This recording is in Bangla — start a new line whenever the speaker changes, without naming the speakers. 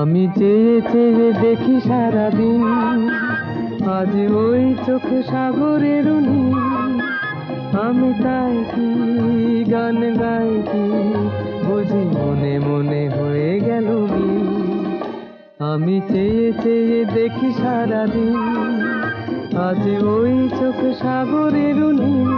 আমি চেয়ে চেয়ে দেখি সারাদিন, আজ ওই চোখে সাগরের নীল। আমি তাই কি গান গাই কি বুঝি মনে মনে হয়ে গেল মিল। আমি চেয়ে চেয়ে দেখি সারাদিন, আজ ওই চোখে সাগরের নীল।